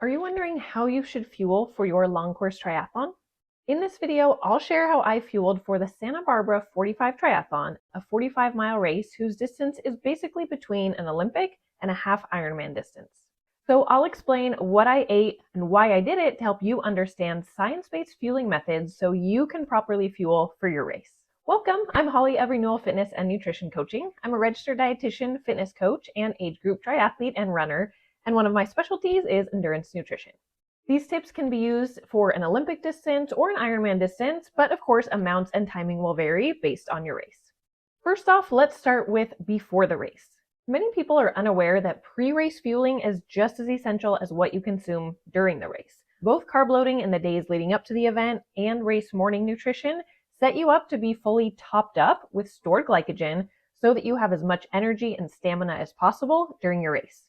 Are you wondering how you should fuel for your long course triathlon? In this video, I'll share how I fueled for the Santa Barbara 45 Triathlon, a 45-mile race whose distance is basically between an Olympic and a half Ironman distance. So I'll explain what I ate and why I did it to help you understand science-based fueling methods so you can properly fuel for your race. Welcome, I'm Holly of Renewal Fitness and Nutrition Coaching. I'm a registered dietitian, fitness coach, and age group triathlete and runner, and one of my specialties is endurance nutrition. These tips can be used for an Olympic distance or an Ironman distance, but of course amounts and timing will vary based on your race. First off, let's start with before the race. Many people are unaware that pre-race fueling is just as essential as what you consume during the race. Both carb loading in the days leading up to the event and race morning nutrition set you up to be fully topped up with stored glycogen so that you have as much energy and stamina as possible during your race.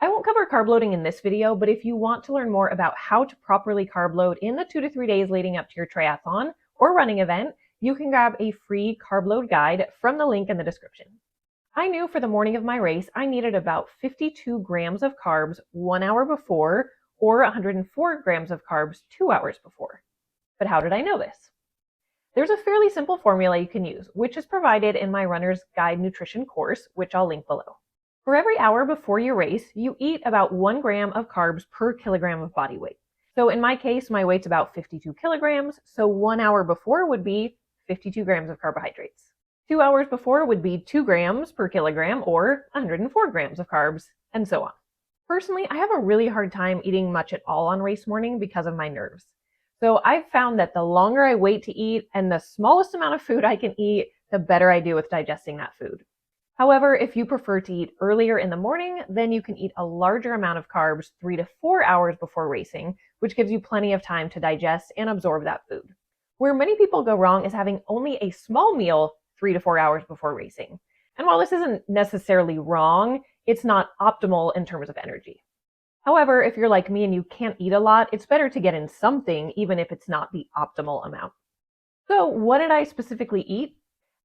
I won't cover carb loading in this video, but if you want to learn more about how to properly carb load in the 2 to 3 days leading up to your triathlon or running event, you can grab a free carb load guide from the link in the description. I knew for the morning of my race, I needed about 52 grams of carbs 1 hour before or 104 grams of carbs 2 hours before. But how did I know this? There's a fairly simple formula you can use, which is provided in my Runner's Guide Nutrition course, which I'll link below. For every hour before your race, you eat about 1 gram of carbs per kilogram of body weight. So in my case, my weight's about 52 kilograms, so 1 hour before would be 52 grams of carbohydrates. 2 hours before would be 2 grams per kilogram or 104 grams of carbs, and so on. Personally, I have a really hard time eating much at all on race morning because of my nerves. So I've found that the longer I wait to eat and the smallest amount of food I can eat, the better I do with digesting that food. However, if you prefer to eat earlier in the morning, then you can eat a larger amount of carbs 3 to 4 hours before racing, which gives you plenty of time to digest and absorb that food. Where many people go wrong is having only a small meal 3 to 4 hours before racing. And while this isn't necessarily wrong, it's not optimal in terms of energy. However, if you're like me and you can't eat a lot, it's better to get in something, even if it's not the optimal amount. So what did I specifically eat?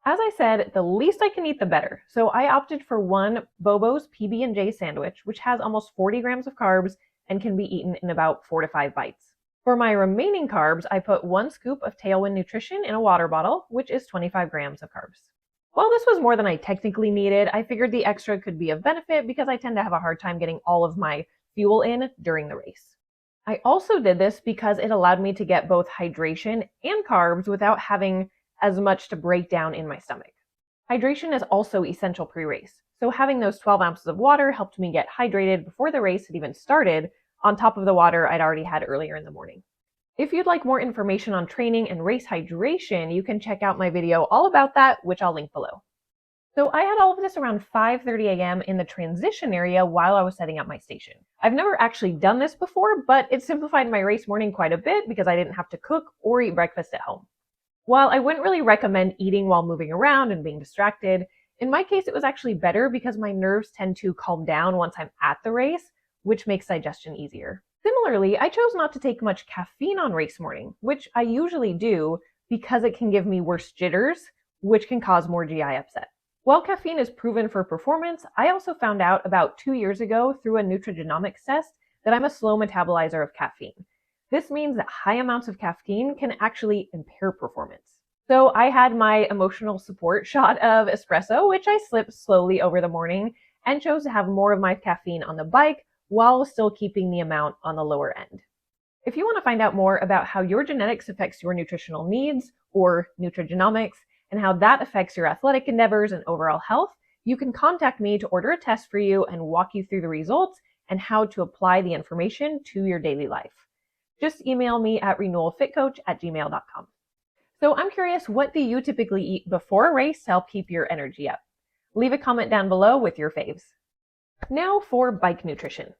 As I said, the least I can eat, the better. So I opted for one Bobo's PB&J sandwich, which has almost 40 grams of carbs and can be eaten in about 4 to 5 bites. For my remaining carbs, I put 1 scoop of Tailwind Nutrition in a water bottle, which is 25 grams of carbs. While this was more than I technically needed, I figured the extra could be of benefit because I tend to have a hard time getting all of my fuel in during the race. I also did this because it allowed me to get both hydration and carbs without having as much to break down in my stomach. Hydration is also essential pre-race, so having those 12 ounces of water helped me get hydrated before the race had even started, on top of the water I'd already had earlier in the morning. If you'd like more information on training and race hydration, you can check out my video all about that, which I'll link below. So I had all of this around 5:30 a.m. in the transition area while I was setting up my station. I've never actually done this before, but it simplified my race morning quite a bit because I didn't have to cook or eat breakfast at home. While I wouldn't really recommend eating while moving around and being distracted, in my case it was actually better because my nerves tend to calm down once I'm at the race, which makes digestion easier. Similarly, I chose not to take much caffeine on race morning, which I usually do because it can give me worse jitters, which can cause more GI upset. While caffeine is proven for performance, I also found out about 2 years ago through a nutrigenomics test that I'm a slow metabolizer of caffeine. This means that high amounts of caffeine can actually impair performance. So I had my emotional support shot of espresso, which I sipped slowly over the morning, and chose to have more of my caffeine on the bike while still keeping the amount on the lower end. If you want to find out more about how your genetics affects your nutritional needs or nutrigenomics, and how that affects your athletic endeavors and overall health, you can contact me to order a test for you and walk you through the results and how to apply the information to your daily life. Just email me at renewalfitcoach@gmail.com. So I'm curious, what do you typically eat before a race to help keep your energy up? Leave a comment down below with your faves. Now for bike nutrition.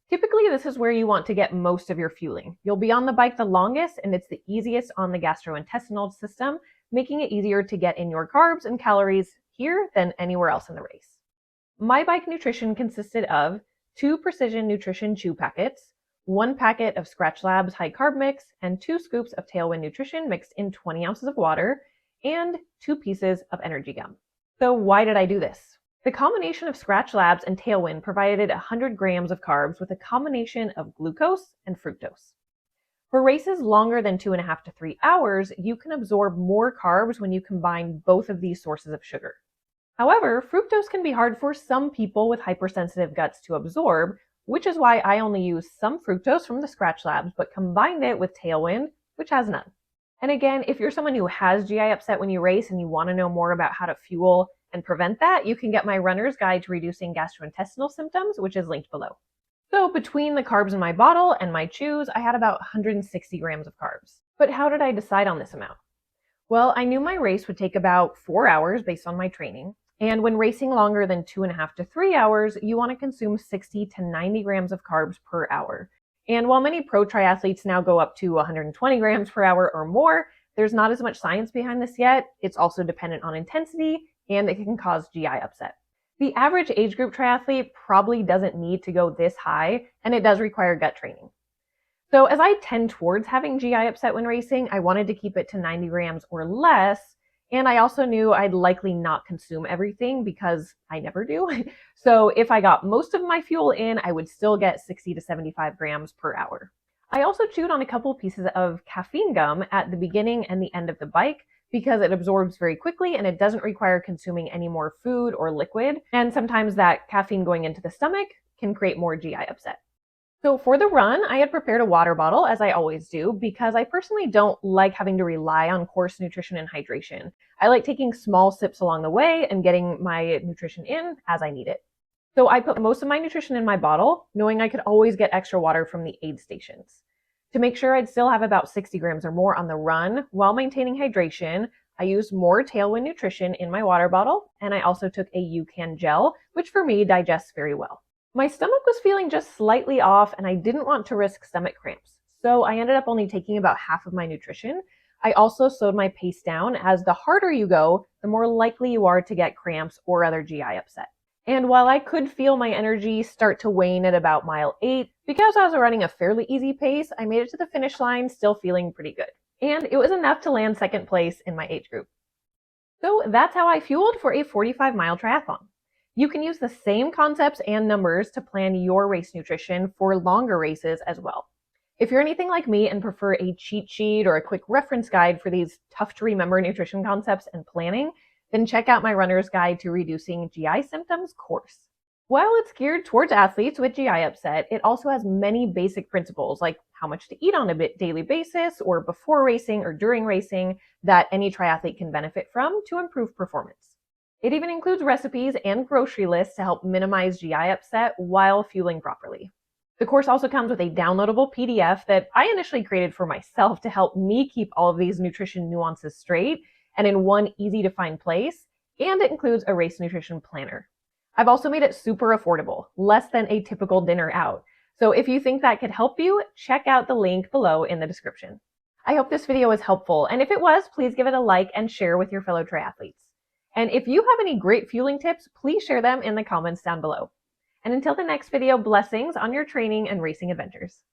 Typically, this is where you want to get most of your fueling. You'll be on the bike the longest, and it's the easiest on the gastrointestinal system, making it easier to get in your carbs and calories here than anywhere else in the race. My bike nutrition consisted of 2 Precision Nutrition chew packets, 1 packet of Scratch Labs high carb mix, and 2 scoops of Tailwind Nutrition mixed in 20 ounces of water, and 2 pieces of energy gum. So why did I do this? The combination of Scratch Labs and Tailwind provided 100 grams of carbs with a combination of glucose and fructose. For races longer than 2.5 to 3 hours, you can absorb more carbs when you combine both of these sources of sugar. However, fructose can be hard for some people with hypersensitive guts to absorb, which is why I only used some fructose from the Scratch Labs, but combined it with Tailwind, which has none. And again, if you're someone who has GI upset when you race and you want to know more about how to fuel and prevent that, you can get my runner's guide to reducing gastrointestinal symptoms, which is linked below. So between the carbs in my bottle and my chews, I had about 160 grams of carbs. But how did I decide on this amount? Well, I knew my race would take about 4 hours based on my training. And when racing longer than 2.5 to 3 hours, you want to consume 60 to 90 grams of carbs per hour. And while many pro triathletes now go up to 120 grams per hour or more, there's not as much science behind this yet. It's also dependent on intensity, and it can cause GI upset. The average age group triathlete probably doesn't need to go this high, and it does require gut training. So as I tend towards having GI upset when racing, I wanted to keep it to 90 grams or less. And I also knew I'd likely not consume everything because I never do. So if I got most of my fuel in, I would still get 60 to 75 grams per hour. I also chewed on a couple pieces of caffeine gum at the beginning and the end of the bike because it absorbs very quickly and it doesn't require consuming any more food or liquid. And sometimes that caffeine going into the stomach can create more GI upset. So for the run, I had prepared a water bottle, as I always do, because I personally don't like having to rely on course nutrition and hydration. I like taking small sips along the way and getting my nutrition in as I need it. So I put most of my nutrition in my bottle, knowing I could always get extra water from the aid stations. To make sure I'd still have about 60 grams or more on the run while maintaining hydration, I used more Tailwind nutrition in my water bottle, and I also took a UCAN gel, which for me digests very well. My stomach was feeling just slightly off and I didn't want to risk stomach cramps. So I ended up only taking about half of my nutrition. I also slowed my pace down as the harder you go, the more likely you are to get cramps or other GI upset. And while I could feel my energy start to wane at about mile 8, because I was running a fairly easy pace, I made it to the finish line still feeling pretty good. And it was enough to land second place in my age group. So that's how I fueled for a 45-mile triathlon. You can use the same concepts and numbers to plan your race nutrition for longer races as well. If you're anything like me and prefer a cheat sheet or a quick reference guide for these tough to remember nutrition concepts and planning, then check out my runner's guide to reducing GI symptoms course. While it's geared towards athletes with GI upset, it also has many basic principles like how much to eat on a daily basis or before racing or during racing that any triathlete can benefit from to improve performance. It even includes recipes and grocery lists to help minimize GI upset while fueling properly. The course also comes with a downloadable PDF that I initially created for myself to help me keep all of these nutrition nuances straight and in one easy to find place, and it includes a race nutrition planner. I've also made it super affordable, less than a typical dinner out. So if you think that could help you, check out the link below in the description. I hope this video was helpful, and if it was, please give it a like and share with your fellow triathletes. And if you have any great fueling tips, please share them in the comments down below. And until the next video, blessings on your training and racing adventures.